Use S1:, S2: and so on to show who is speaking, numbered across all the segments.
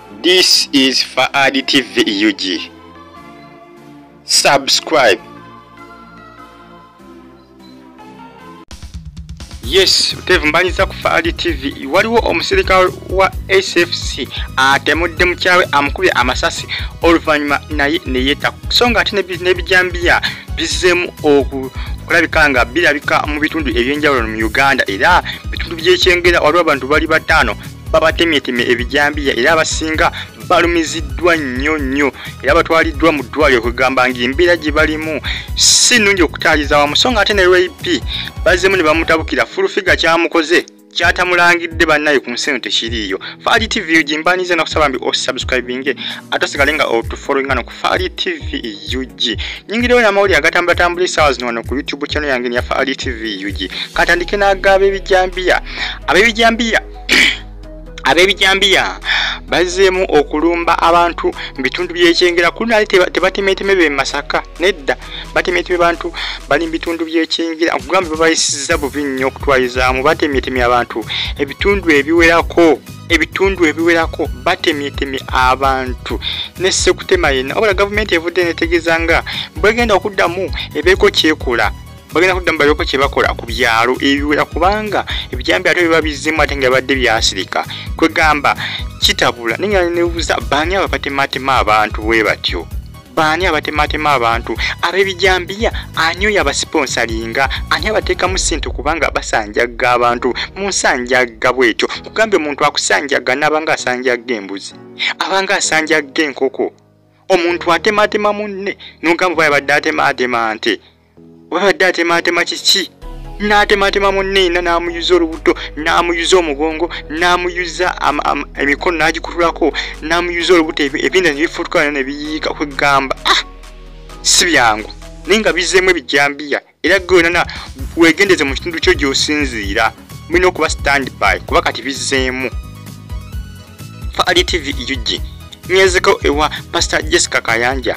S1: This is Afudde TV UG. Subscribe. Yes, utevumbanyiza ku Afudde TV. Waliwo omusirikale wa SFC atemudde mukyawe amukubye amasasi oluvannyuma naye neyeta songa ate n'ebijambiya bizemu okulabika nga birabika mu bitundu ebyenjawulo mu Uganda era bitundu by'ekyengera waliwo abantu bali bataano babatemyetemye ebijambiya era abasinga balumiziddwa nnyo era batwaliddwa mu ddwaliro okugamba ng'embeera gye balimu si nnungi okutaaliza wamu songa ate ne RP bazzemu ne bamutabukira fulufiga kyamukoze kyatamulangidde bannaye ku nsi eno tekiriiyo. Afudde TV UG mbanize nakusaba mbi osubscribinge ate osigale nga otufollowinga no ku Afudde TV UG. Nyingirayo n'amawulire agatambula essaawa zino wano ku YouTube channel yange ya Afudde TV UG. Katandike n'agaba ab'ebijambiya bazzeemu okulumba abantu mu bitundu by'ekyengera kunali tebatemeteme be Masaka nedda batemeteme bantu bali mu bitundu by'ekyengera okugamba babayisizza bubi nnyo okutwalizaamu batemeteme abantu ebitundu ebiwerako batemyetemye abantu ne sekutema yenna obula gavumenti evudde netegeeza nga bwegenda okuddamu ebeeko kyekola bagenda kuddamu baleko kye bakola ku byalo ebiwera kubanga ebijambi ate biba bizzemu ate nga badde byasirika kwegamba kitabula ninga nebuuza baani abatematema abantu bwe batyo baani abatematema abantu ab'ebijambiya anyoya abasponsalinga ani abateekamu ssente kubanga basanjaga abantu mu nsanjaga bwetyo kugambe omuntu akusanjaga n'abanga asanjaga embuzi abanga asanjaga enkoko omuntu atematema munne n'ogamba bayabadde atematema nte wabadde atematema kiki n'atematema munneena n'amuyuza olubuto n'amuyuza omugongo n'amuyuza emikono n'agikutulako n'amuyuza olubuto ebinda nebifutukana nebiyiika kwegamba si byangu naye nga bizzeemu ebijambiya era gonana wegendeze mu kitundu kyo gy'osinziira mulina okuba standby kuba kati bizzeemu. Afudde TV UG nyezeko ewa Pastor Jessica Kayanja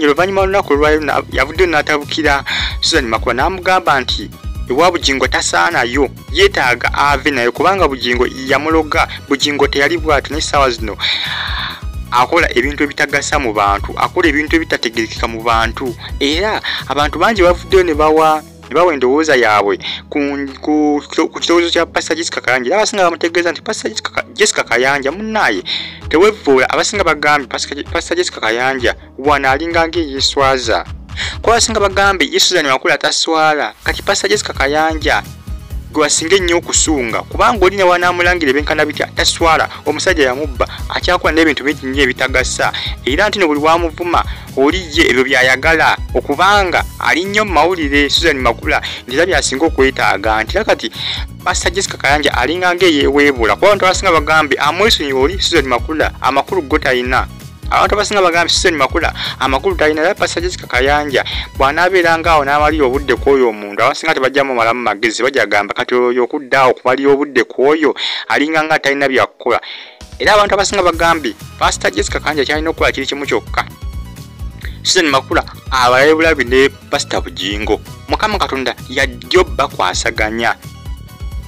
S1: oluvannyuma lunaku lwayo yavuddeyo n'atabukira Susan Makuba n'amugamba nti ewa Bugingo tasaanayo yeetaaga ave nayo kubanga Bugingo yamuloga Bugingo teyali bwatu n'essaawa zino akola ebintu ebitagasa mu bantu akola ebintu ebitategerekeka mu bantu era abantu bangi bavuddeyo ne bawa endowooza yaabwe ku kirowoozo kya Pastor Jessica Kayanja era abasinga bamutegeeza nti Pastor Jessica Kayanja munnaye tewevvoola abasinga bagambe Pastor Jessica Kayanja wana alinga ng'eyeeswaza kuba abasinga bagambe Yesu Makula taswala kati Pastor Jessica Kayanja gwe asinga ennyo okusunga kubanga olina wanaamulangira benkana bitya taswala omusajja yamubba akyakola n'ebintu bingi nnyo ebitagasa era nti ne buli wamuvuma oliye ebyo byayagala okubanga ali nnyo mu mawulire Susan Makula ndira byasinga okwetaaga nti kati Pastor Jessica Kayanja alinga ng'eyeweebula kuba abantu abasinga bagambe amwesonyi oli Susan Makula amakulu go talina abantu abasinga bagambe Susan Makula amakulu talina era Pastor Jessica Kayanja bw'anaabeeranga awo n'amalira obudde kw'oyo omuntu abasinga tebajjamu malamu magezi bajagamba kati oyo okuddaawo okumalira obudde kw'oyo alinga nga talina byakukola era abantu abasinga bagambe Pastor Jessica Kayanja kyalina okukola kiri kimu kyokka Susan Makula abalala bulabi ne Pastor Bugingo Mukama Katonda yajja bakwasaganya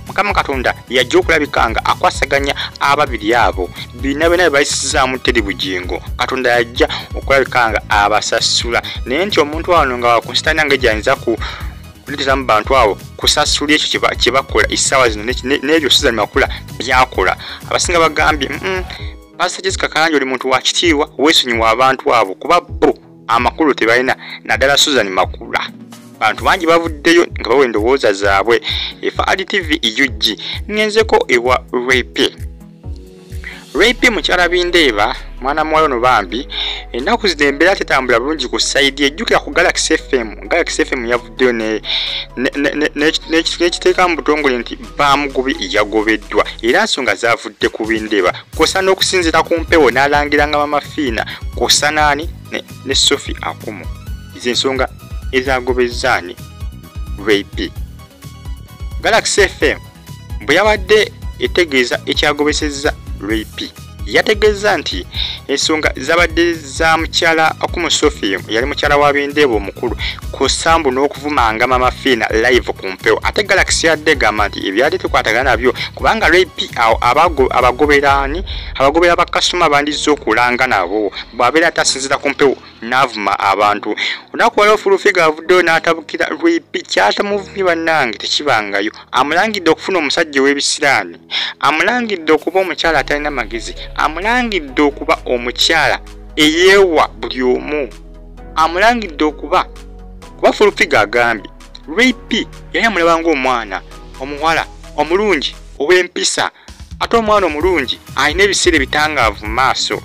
S1: Mukama Katonda yajja okulabika nga akwasaganya ababiri abo bina bena bayisizaamu teri Bugingo Katonda yajja okulabika nga abasasula naye nti omuntu wano nga wakunsitana nga ejayinza kuleetera mu bantu abo kusasula ekyo kye bakola essaawa zino n'ebyo Susan Makula byakola abasinga bagambye Pastor Jessica Kayanja oli muntu wa kitiibwa weesonyiwa abantu abo kuba bo amakulu tebalina naddala Susan Makula bantu bangi bavuddeyo nga bawa endowooza zaabwe. Afudde TV UG ngenzeko ewa RP mukyala Bindeeba mwana muwala ono Bambi ennaku zino embeera tetambula bulungi ku sayidi ejjukira ku Galaxy FM yavuddeyo n'ekiteeka mu butongole nti Bamugubi yagobeddwa era nsonga zaavudde ku Bindeeba kosa n'okusinziira ku mpewo n'alangira nga Mama Fiina kosa naani ne Sophie Akumu izo ensonga ezagobezzaani RP. Galaxy FM bwe yabadde etegeeza ekyagobesezza RP yategeza nti ensonga zabadde za mukyala Akumusofie yali mukyala wa Bendeebo omukulu ku Sambu n'okuvumanga Mama Fina live ku mpewo. Ate Galaxy yadde gamba nti ebyali tukwatagana nabyo kubanga rape abagobera bakasitoma bandizza okulanga nabo bw'abeera tasinzira ku mpewo n'avuma abantu. Olunaku lwa Fulufiga avuddeyo n'atabukira rape kyatamuvumye bannange tekibangayo. Amulangidde okufuna omusajja w'ebisiraani, amulangidde okuba omukyala atalina magezi, amulangidde okuba omukyala eyeewa buli omu, amulangidde kuba Fulufiga agambye rape yali amulabanga omwana omuwala omulungi ow'empisa, ate omwana omulungi alina ebiseera ebitangaavu mu maaso.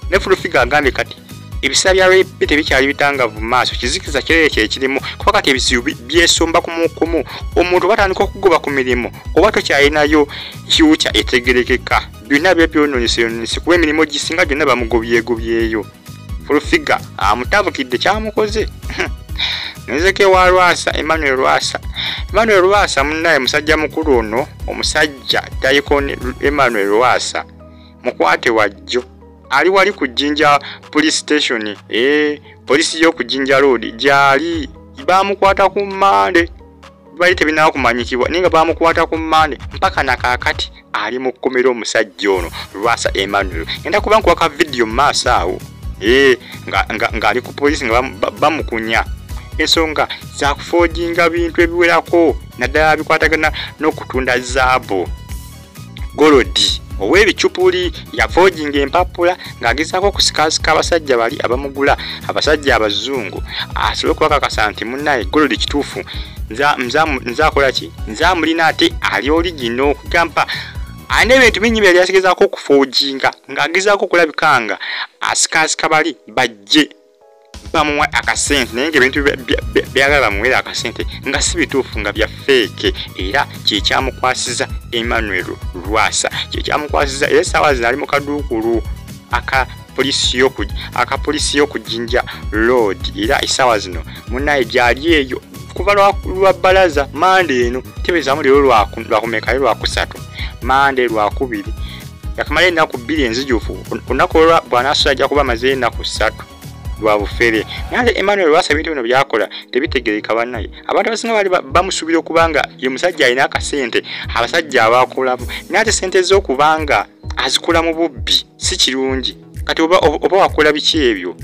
S1: Ne Fulufiga agambye kati ebiseera bya rape tebikyali bitangaavu mu maaso, kizikiza kirerekye ekirimu kuba kati ebizibu byesomba kumukumu, omuntu batandika okugoba ku mirimu oba tokyalinayo kyukya etegerekeka. Byonna byebyonoonese kuba emirimu gisinga gyonna bamugobyegobyeyo. Fulufiga amutabukidde kyamukoze. Nzeke wa Lwasa Emmanuel Lwasa munnaye musajja mukulu ono, omusajja Daikon Emmanuel Lwasa mukwate wajjo ali wali ku Jinja police station, polisi yo ku Jinja road gyali bamukwata ku Mande, bali tebinaa kumanyikibwa ninga bamukwata ku Mande mpaka nakakati ali mu kkomero omusajja ono Lwasa Emmanuel. Enda kuba nkwaka video maaso awo nga ali ku polisi nga bamukunya ensonga za kuforginga bintu ebiwerako naddala bikwatagana n'okutunda zaabo. Golodi ow'ebicupuli yaforginga empapula ng'agezaako okusikasika abasajja bali abamugula, abasajja abazungu asobole kubakakasa nti munnaye Golodi kituufu nzaakola ki nzaamulina ate ali origino okugamba alina ebintu bingi byali agezaako okuforginga ng'agezaako okulabikanga asikasika bali bajje bamuwa akasente naye ng'ebintu byagala bamuwera akasente nga si bituufu nga bya fake. Era kyekyamukwasiza Emmanuel Lwasa, kyekyamukwasiza era essaawa zino ali mu kaduukulu akapolisi yo ku Jinja road. Era essaawa zino munnaye gyali eyo kuva lwa bbalaza Mande eno tebezaamu leero lwakumekayo lwakusatu, Mande lwakubiri yakamala ennaku 2 enzijufu, olunaku olwo bw'anaasula ajja kuba amaze ennaku 3 lwa bufere. Naye Emmanuel Lwasa ebintu bino byakola tebitegereka bannaye. Abantu abasinga bali bamusuubira okubanga ye musajja alina akasente, abasajja abakolamu naye ate sente z'okubanga azikola mu bubbi si kirungi. Kati oba wakola biki ebyo?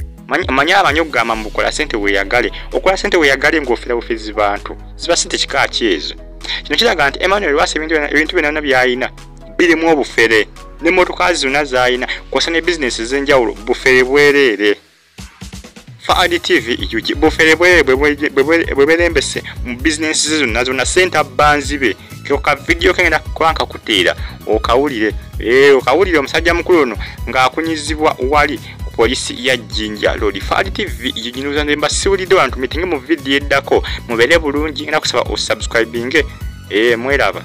S1: Manya okugamba mubukola sente weeyagale, okola sente weeyagale ng'ofera bufezi bantu ziba sente kika ki ezo? Kino kiraga nti Emmanuel Lwasa ebintu byonna by'alina birimu obufere, n'emmotoka zonna z'alina kw'ossa ne bizinesi ez'enjawulo bufere bwereere. Faadi TV bufere bweberembese mu bizinesi ze zonna sente abbanzi be kyoka video kengenda kwanka kuteera okawulire omusajja mukulu ono ng'akunyizibwa wali ku polisi ya Jinja Road. Faadi TV yiginuza ndemba siwulidde abantu mitinge mu video eddako mubeere bulungi, ngenda kusaba osubscribinge mweraba.